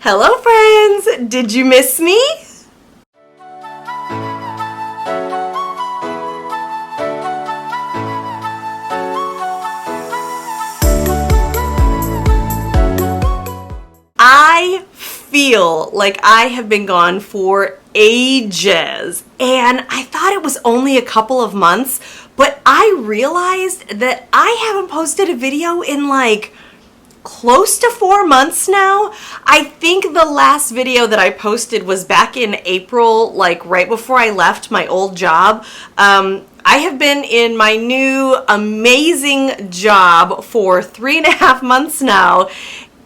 Hello friends! Did you miss me? I feel like I have been gone for ages, and I thought it was only a couple of months, but I realized that I haven't posted a video in like close to 4 months now. I think the last video that I posted was back in April, like right before I left my old job. I have been in my new amazing job for 3.5 months now,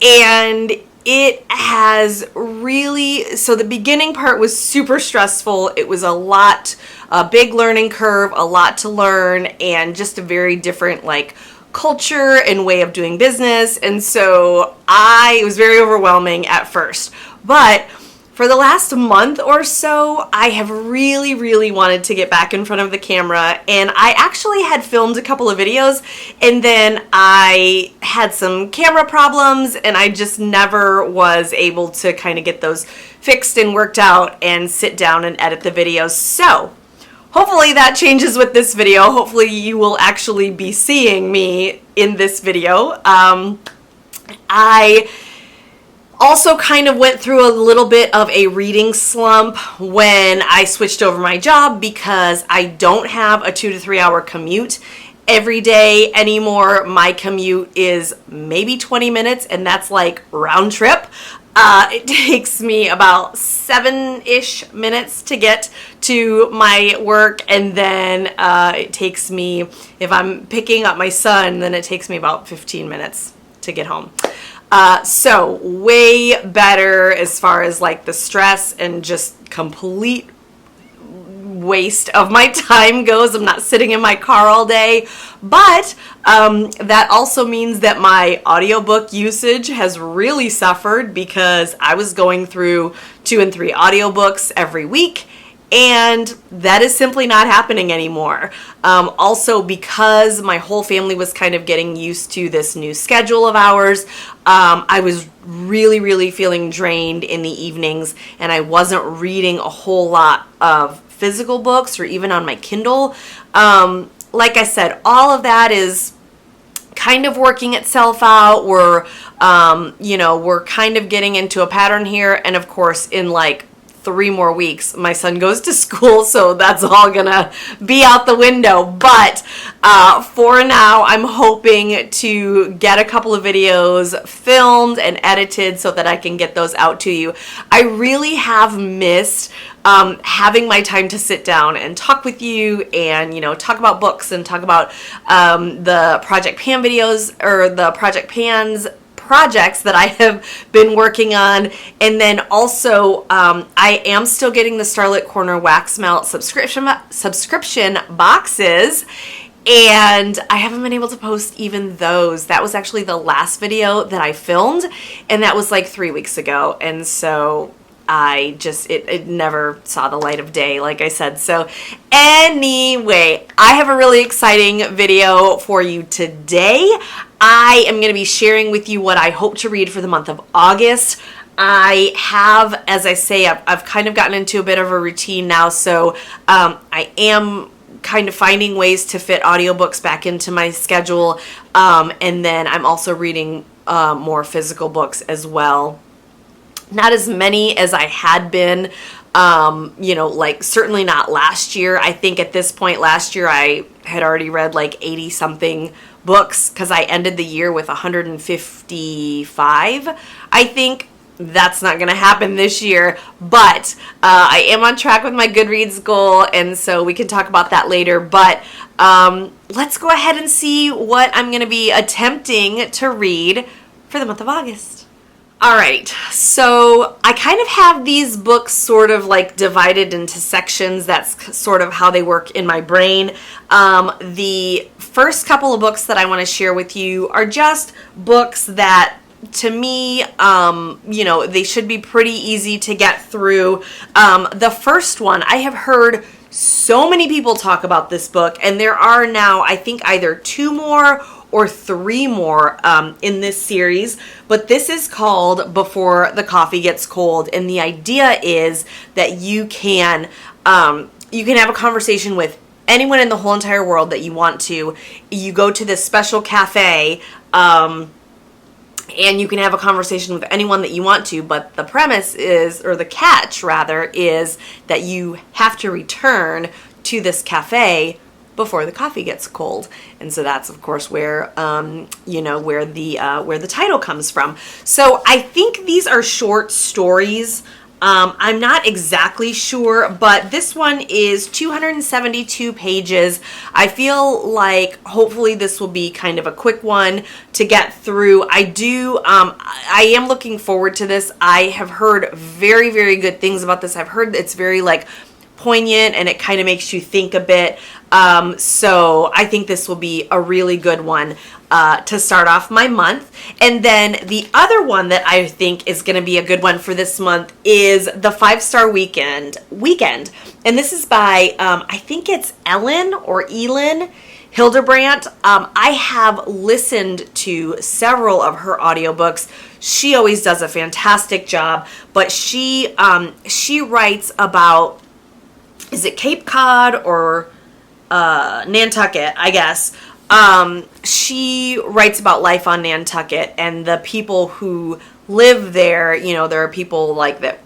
and it has really, so the beginning part was super stressful. It was a big learning curve, a lot to learn, and just a very different like culture and way of doing business. And so it was very overwhelming at first. But for the last month or so, I have really wanted to get back in front of the camera, and I actually had filmed a couple of videos, and then I had some camera problems, and I just never was able to kind of get those fixed and worked out and sit down and edit the videos. So hopefully that changes with this video. Hopefully you will actually be seeing me in this video. I also kind of went through a little bit of a reading slump when I switched over my job because I don't have a 2 to 3 hour commute every day anymore. My commute is maybe 20 minutes, and that's like round trip. It takes me about 7-ish minutes to get to my work, and then it takes me, if I'm picking up my son, then it takes me about 15 minutes to get home. So way better as far as like the stress and just complete waste of my time goes. I'm not sitting in my car all day, but that also means that my audiobook usage has really suffered because I was going through 2 and 3 audiobooks every week, and that is simply not happening anymore. Also, because my whole family was kind of getting used to this new schedule of ours, I was really feeling drained in the evenings, and I wasn't reading a whole lot of physical books or even on my Kindle. Like I said, all of that is kind of working itself out. We're kind of getting into a pattern here, and of course in like 3 more weeks, my son goes to school, so that's all gonna be out the window. But for now, I'm hoping to get a couple of videos filmed and edited so that I can get those out to you. I really have missed having my time to sit down and talk with you and, talk about books and talk about the Project Pan videos, or the Project Pans projects that I have been working on. And then also I am still getting the Starlit Corner wax melt subscription boxes, and I haven't been able to post even those. That was actually the last video that I filmed, and that was like 3 weeks ago, and so it never saw the light of day, like I said. So anyway, I have a really exciting video for you today. I am going to be sharing with you what I hope to read for the month of August. I have, as I say, I've kind of gotten into a bit of a routine now, so I am kind of finding ways to fit audiobooks back into my schedule, and then I'm also reading more physical books as well. Not as many as I had been, like certainly not last year. I think at this point last year I had already read like 80 something books because I ended the year with 155. I think that's not going to happen this year, but I am on track with my Goodreads goal, and so we can talk about that later. But let's go ahead and see what I'm going to be attempting to read for the month of August. All right, so I kind of have these books sort of like divided into sections. That's sort of how they work in my brain. The first couple of books that I want to share with you are just books that, to me, they should be pretty easy to get through. The first one, I have heard so many people talk about this book, and there are now, I think, either 2 more or 3 more in this series, but this is called Before the Coffee Gets Cold, and the idea is that you can have a conversation with anyone in the whole entire world that you want to. You go to this special cafe, and you can have a conversation with anyone that you want to, but the premise is, or the catch rather, is that you have to return to this cafe before the coffee gets cold. And so that's of course where where the title comes from. So I think these are short stories. I'm not exactly sure, but this one is 272 pages. I feel like hopefully this will be kind of a quick one to get through. I am looking forward to this. I have heard very, very good things about this. I've heard it's very like poignant and it kind of makes you think a bit. So I think this will be a really good one to start off my month. And then the other one that I think is going to be a good one for this month is the 5-Star Weekend. And this is by, I think it's Elin Hildebrandt. I have listened to several of her audiobooks. She always does a fantastic job, but she writes about, is it Cape Cod or Nantucket, I guess. She writes about life on Nantucket and the people who live there. You know, there are people like that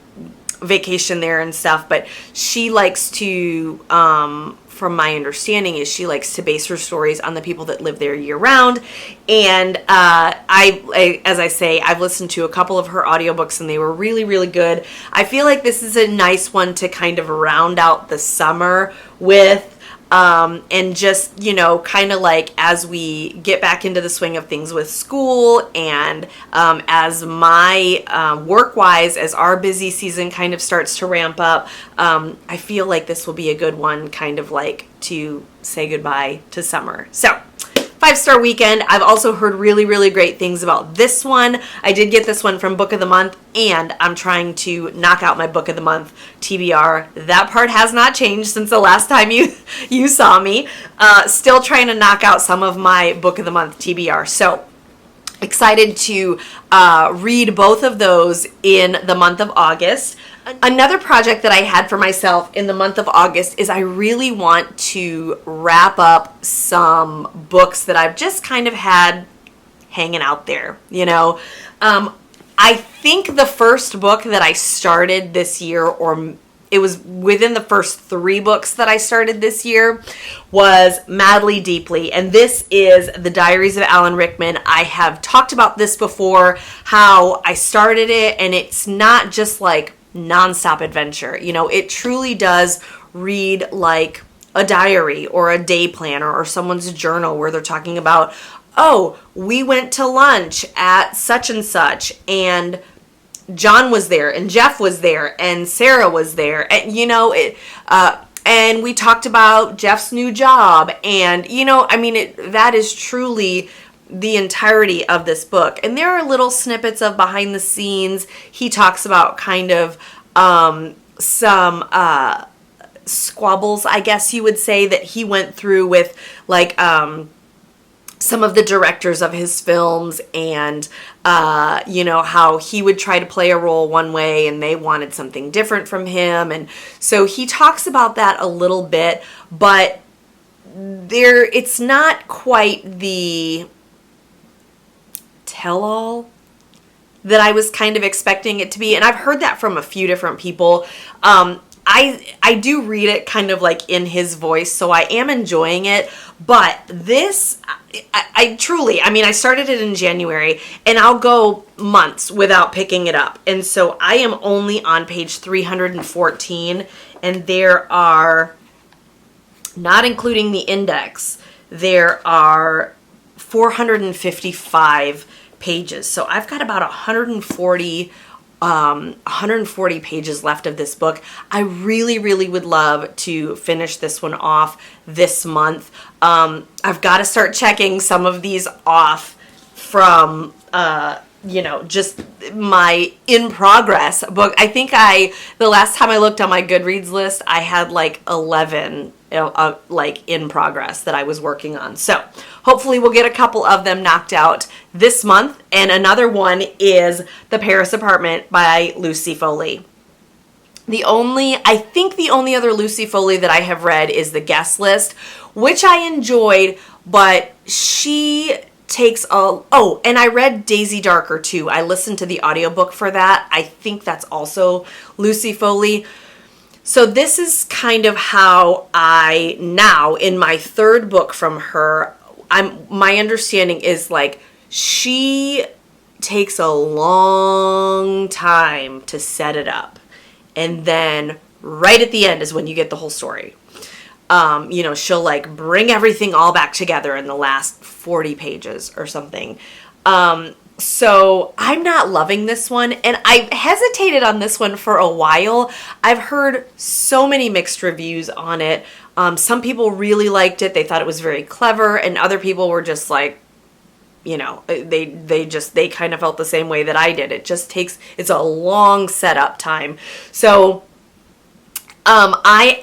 vacation there and stuff, but she likes to, from my understanding, is she likes to base her stories on the people that live there year round. And as I say, I've listened to a couple of her audiobooks and they were really, really good. I feel like this is a nice one to kind of round out the summer with. And just, kind of like as we get back into the swing of things with school and as my work-wise, as our busy season kind of starts to ramp up, I feel like this will be a good one kind of like to say goodbye to summer. So 5-Star Weekend. I've also heard really, really great things about this one. I did get this one from Book of the Month, and I'm trying to knock out my Book of the Month TBR. That part has not changed since the last time you saw me. Still trying to knock out some of my Book of the Month TBR. So excited to read both of those in the month of August. Another project that I had for myself in the month of August is I really want to wrap up some books that I've just kind of had hanging out there, I think the first book that I started this year, or it was within the first 3 books that I started this year, was Madly Deeply. And this is The Diaries of Alan Rickman. I have talked about this before, how I started it, and it's not just like nonstop adventure. It truly does read like a diary or a day planner or someone's journal where they're talking about, oh, we went to lunch at such and such, and John was there, and Jeff was there, and Sarah was there, and and we talked about Jeff's new job, and that is truly the entirety of this book. And there are little snippets of behind the scenes. He talks about kind of some squabbles, I guess you would say, that he went through with like some of the directors of his films, and how he would try to play a role one way and they wanted something different from him. And so he talks about that a little bit, but it's not quite the tell-all that I was kind of expecting it to be. And I've heard that from a few different people. I do read it kind of like in his voice, so I am enjoying it. But this, I truly, I started it in January, and I'll go months without picking it up. And so I am only on page 314, and there are, not including the index, there are 455 pages. So I've got about 140 pages left of this book. I really, really would love to finish this one off this month. I've got to start checking some of these off from just my in progress book. I think the last time I looked on my Goodreads list, I had like 11 like in progress that I was working on. So hopefully we'll get a couple of them knocked out this month. And another one is The Paris Apartment by Lucy Foley. I think the only other Lucy Foley that I have read is The Guest List, which I enjoyed, but she takes and I read Daisy Darker too. I listened to the audiobook for that. I think that's also Lucy Foley. So this is kind of how I now, in my third book from her, my understanding is like she takes a long time to set it up. And then right at the end is when you get the whole story. She'll like bring everything all back together in the last 40 pages or something. So I'm not loving this one, and I hesitated on this one for a while. I've heard so many mixed reviews on it. Some people really liked it. They thought it was very clever, and other people were just like, they kind of felt the same way that I did. It's a long setup time. So I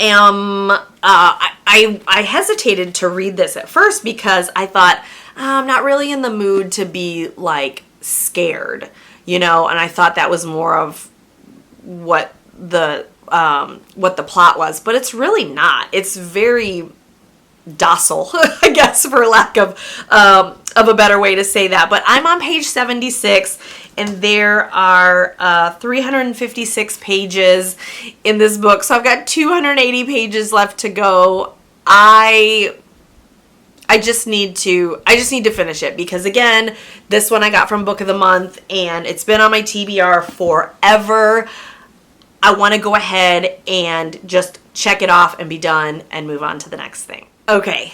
hesitated to read this at first because I thought, I'm not really in the mood to be like scared, and I thought that was more of what the plot was, but it's really not. It's very docile, I guess, for lack of a better way to say that. But I'm on page 76, and there are 356 pages in this book, so I've got 280 pages left to go. I just need to finish it, because again, this one I got from Book of the Month, and it's been on my TBR forever. I want to go ahead and just check it off and be done and move on to the next thing. Okay,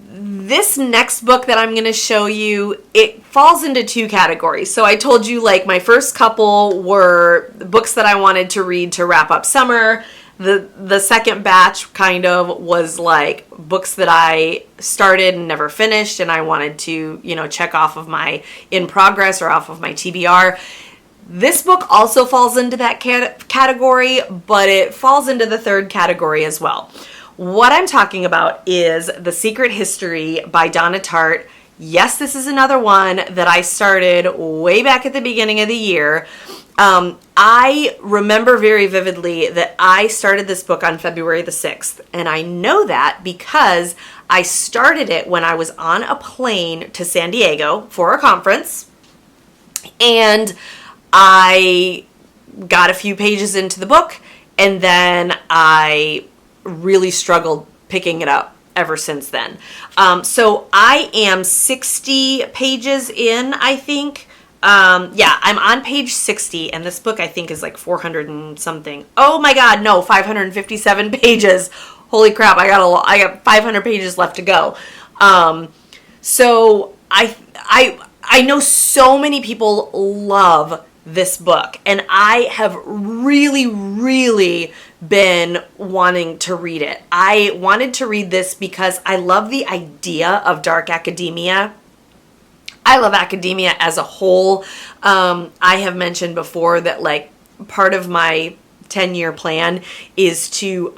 this next book that I'm going to show you, it falls into two categories. So I told you, like, my first couple were books that I wanted to read to wrap up summer. The second batch kind of was like books that I started and never finished, and I wanted to, check off of my in progress or off of my TBR. This book also falls into that category, but it falls into the third category as well. What I'm talking about is The Secret History by Donna Tartt. Yes, this is another one that I started way back at the beginning of the year. I remember very vividly that I started this book on February the 6th, and I know that because I started it when I was on a plane to San Diego for a conference, and I got a few pages into the book, and then I really struggled picking it up ever since then. So I am 60 pages in, I think. I'm on page 60, and this book I think is like 400 and something. Oh my god, no, 557 pages. Holy crap, I got 500 pages left to go. So I know so many people love this book, and I have really, really been wanting to read it. I wanted to read this because I love the idea of dark academia. I love academia as a whole. I have mentioned before that, like, part of my 10-year plan is to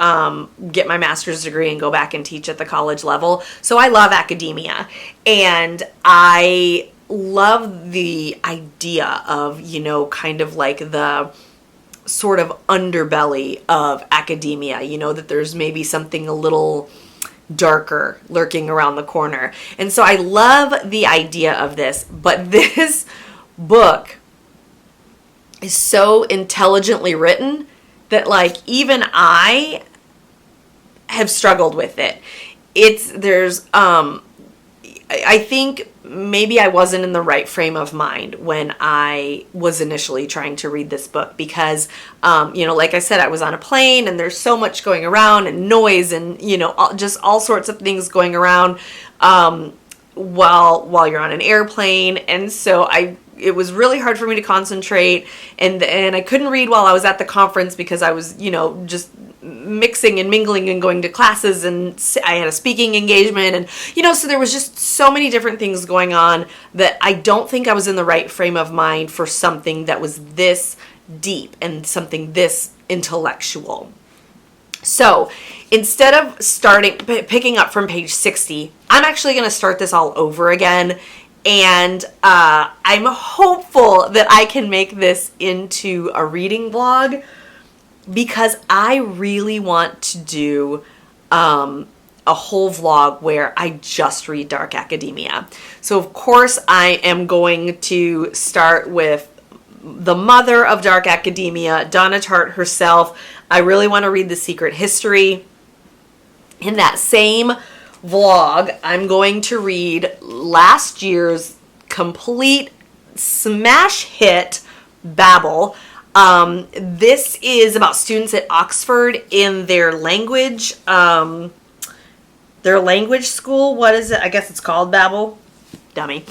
get my master's degree and go back and teach at the college level. So I love academia, and I love the idea of, kind of like the sort of underbelly of academia, that there's maybe something a little darker lurking around the corner. And so I love the idea of this, but this book is so intelligently written that, like, even I have struggled with it. I think maybe I wasn't in the right frame of mind when I was initially trying to read this book because, like I said, I was on a plane and there's so much going around and noise and, just all sorts of things going around while you're on an airplane. And so it was really hard for me to concentrate, and I couldn't read while I was at the conference because I was, just mixing and mingling and going to classes, and I had a speaking engagement, and so there was just so many different things going on that I don't think I was in the right frame of mind for something that was this deep and something this intellectual. So instead of picking up from page 60, I'm actually going to start this all over again. And I'm hopeful that I can make this into a reading vlog, because I really want to do a whole vlog where I just read dark academia. So of course I am going to start with the mother of dark academia, Donna Tartt herself. I really want to read The Secret History. In that same vlog, I'm going to read last year's complete smash hit, Babel. This is about students at Oxford in their language school. What is it? I guess it's called Babel Dummy.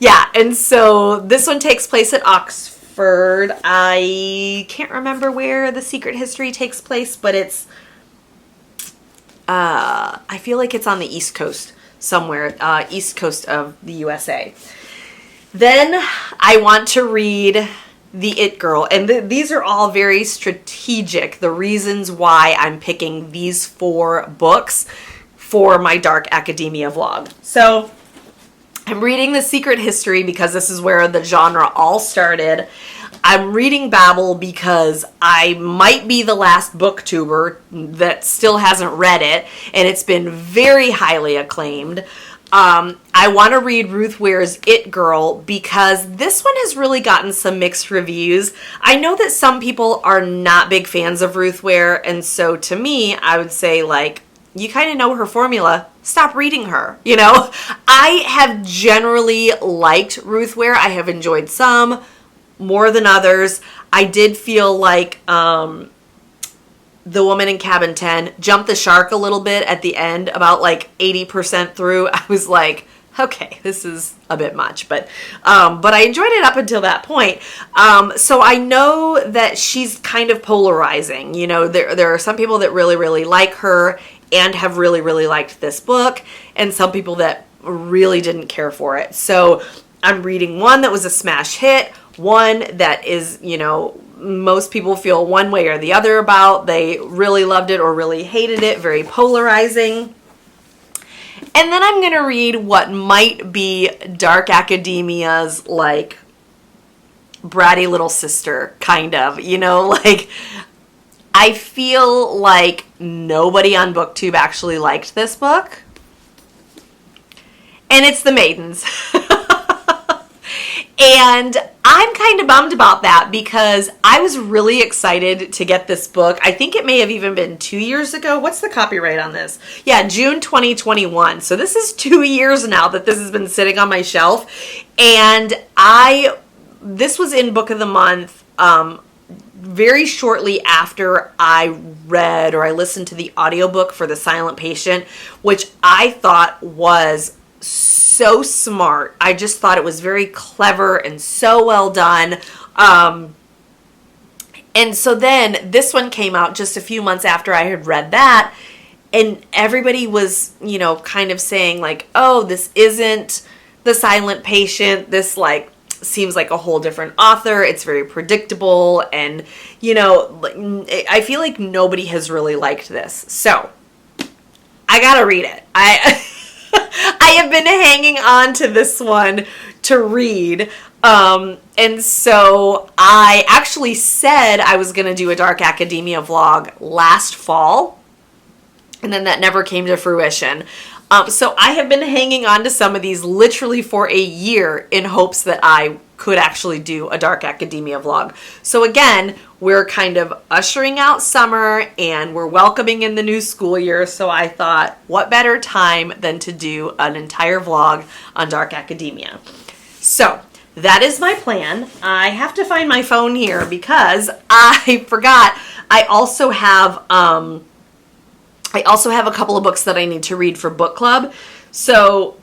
Yeah, and so this one takes place at Oxford. I can't remember where The Secret History takes place, but it's I feel like it's on the East Coast somewhere, East Coast of the USA. Then I want to read The It Girl, and these are all very strategic, the reasons why I'm picking these 4 books for my dark academia vlog. So I'm reading The Secret History because this is where the genre all started. I'm reading Babel because I might be the last booktuber that still hasn't read it, and it's been very highly acclaimed. I want to read Ruth Ware's It Girl because this one has really gotten some mixed reviews. I know that some people are not big fans of Ruth Ware, and so to me, I would say, like, you kind of know her formula. Stop reading her, I have generally liked Ruth Ware. I have enjoyed some more than others. I did feel like The Woman in Cabin 10 jumped the shark a little bit at the end, about like 80% through. I was like, okay, this is a bit much, but I enjoyed it up until that point. So I know that she's kind of polarizing. There are some people that really, really like her and have really, really liked this book, and some people that really didn't care for it. So I'm reading one that was a smash hit, one that is, most people feel one way or the other about. They really loved it or really hated it, very polarizing. And then I'm going to read what might be dark academia's, like, bratty little sister, kind of, I feel like nobody on BookTube actually liked this book. And it's The Maidens. And I'm kind of bummed about that because I was really excited to get this book. I think it may have even been 2 years ago. What's the copyright on this? Yeah, June 2021. So this is 2 years now that this has been sitting on my shelf. And this was in Book of the Month very shortly after I read or I listened to the audiobook for The Silent Patient, which I thought was so smart. I just thought it was very clever and so well done. And so then this one came out just a few months after I had read that, and everybody was, kind of saying like, oh, this isn't The Silent Patient. This seems like a whole different author. It's very predictable. And, I feel like nobody has really liked this. So I gotta read it. I have been hanging on to this one to read. And so I actually said I was going to do a Dark Academia vlog last fall, and then that never came to fruition. So I have been hanging on to some of these literally for a year in hopes that I could actually do a Dark Academia vlog. So again, we're kind of ushering out summer and we're welcoming in the new school year. So I thought, what better time than to do an entire vlog on Dark Academia? So that is my plan. I have to find my phone here because I forgot. I also have a couple of books that I need to read for book club. So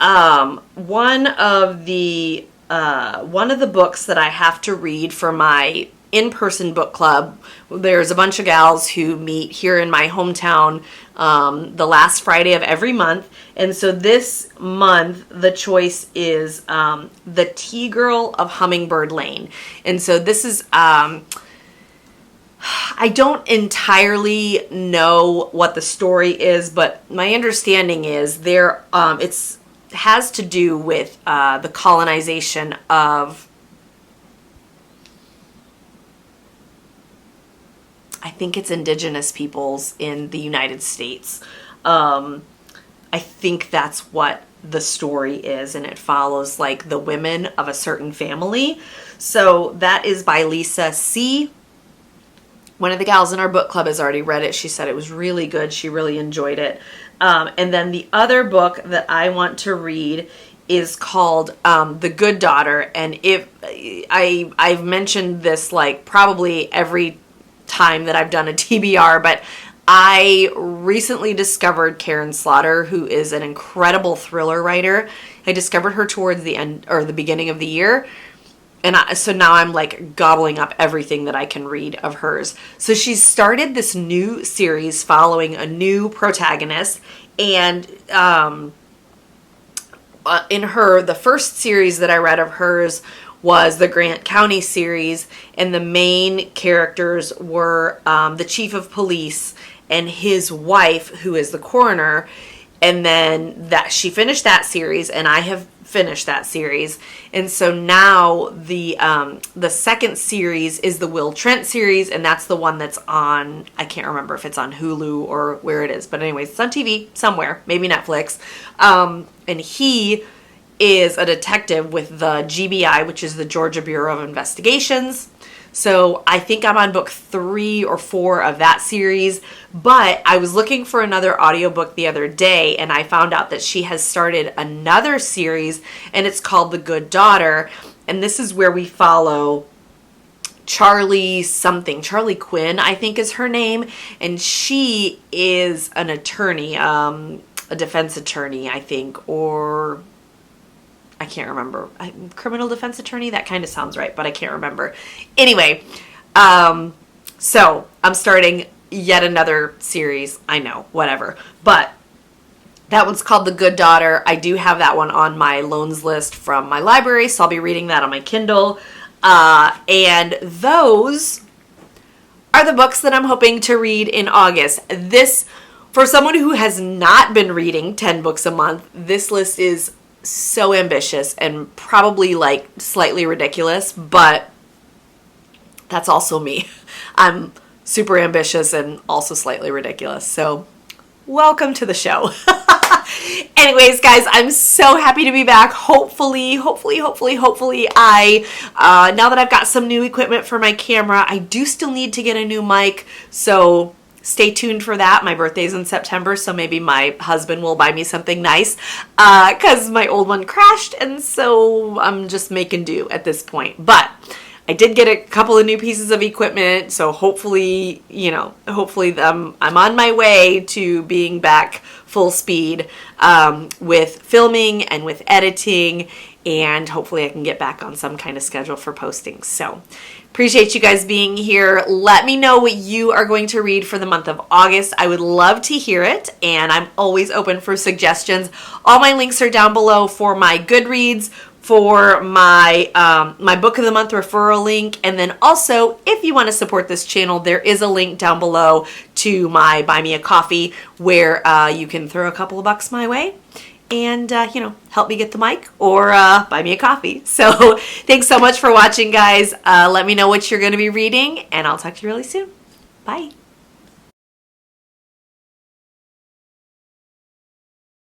one of the books that I have to read for my in-person book club. There's a bunch of gals who meet here in my hometown the last Friday of every month. And so this month, the choice is The Tea Girl of Hummingbird Lane. And so this is... I don't entirely know what the story is, but my understanding is it has to do with the colonization of, I think it's indigenous peoples in the United States. I think that's what the story is, and it follows like the women of a certain family. So that is by Lisa C. One of the gals in our book club has already read it. She said it was really good. She really enjoyed it. And then the other book that I want to read is called The Good Daughter. And I've mentioned this like probably every time that I've done a TBR, but I recently discovered Karen Slaughter, who is an incredible thriller writer. I discovered her towards the end or the beginning of the year. And so now I'm like gobbling up everything that I can read of hers. So she's started this new series following a new protagonist. And the first series that I read of hers was the Grant County series. And the main characters were the chief of police and his wife, who is the coroner. And then she finished that series, and I have finished that series. And so now the second series is the Will Trent series, and that's the one that's on, I can't remember if it's on Hulu or where it is, but anyways, it's on TV somewhere, maybe Netflix. And he is a detective with the GBI, which is the Georgia Bureau of Investigations. So I think I'm on book 3 or 4 of that series, but I was looking for another audiobook the other day, and I found out that she has started another series, and it's called The Good Daughter. And this is where we follow Charlie Quinn, I think is her name. And she is an attorney, a defense attorney, I think, or I can't remember. Criminal defense attorney? That kind of sounds right, but I can't remember. Anyway, so I'm starting yet another series. I know, whatever. But that one's called The Good Daughter. I do have that one on my loans list from my library, so I'll be reading that on my Kindle. And those are the books that I'm hoping to read in August. For someone who has not been reading 10 books a month, this list is so ambitious and probably like slightly ridiculous, but that's also me. I'm super ambitious and also slightly ridiculous. So welcome to the show. Anyways, guys, I'm so happy to be back. Hopefully, I, now that I've got some new equipment for my camera, I do still need to get a new mic. So stay tuned for that. My birthday's in September, so maybe my husband will buy me something nice because my old one crashed, and so I'm just making do at this point. But I did get a couple of new pieces of equipment, so hopefully I'm on my way to being back full speed with filming and with editing, and hopefully I can get back on some kind of schedule for posting. So appreciate you guys being here. Let me know what you are going to read for the month of August. I would love to hear it, and I'm always open for suggestions. All my links are down below for my Goodreads, for my my book of the month referral link, and then also if you want to support this channel, there is a link down below to my Buy Me a Coffee where you can throw a couple of bucks my way and help me get the mic or buy me a coffee. So thanks so much for watching, guys. Let me know what you're going to be reading, and I'll talk to you really soon. Bye.